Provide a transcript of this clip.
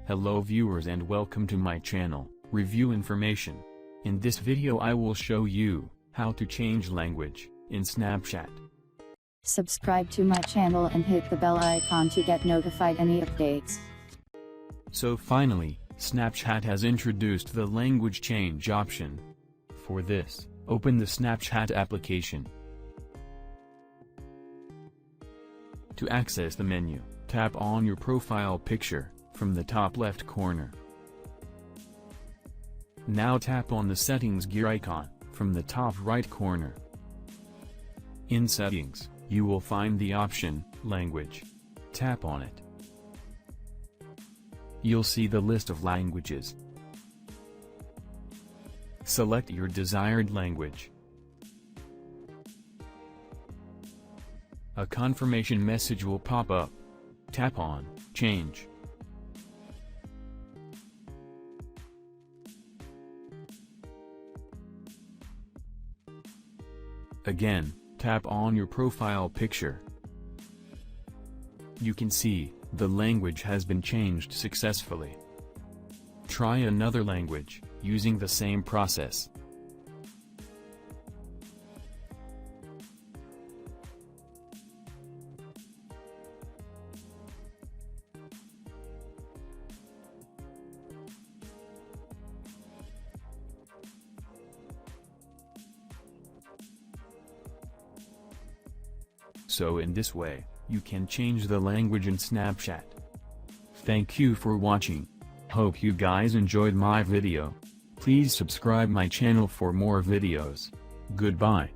Hello viewers and welcome to my channel, Review Information. In this video I will show you how to change language in Snapchat. Subscribe to my channel and hit the bell icon to get notified any updates. So finally, Snapchat has introduced the language change option. For this, open the Snapchat application. To access the menu, tap on your profile picture from the top left corner. Now tap on the settings gear icon from the top right corner. In settings, you will find the option language. Tap on it. You'll see the list of languages. Select your desired language. A confirmation message will pop up. Tap on Change. Again, tap on your profile picture. You can see, the language has been changed successfully. Try another language, using the same process. So in this way, you can change the language in Snapchat. Thank you for watching. Hope you guys enjoyed my video. Please subscribe my channel for more videos. Goodbye.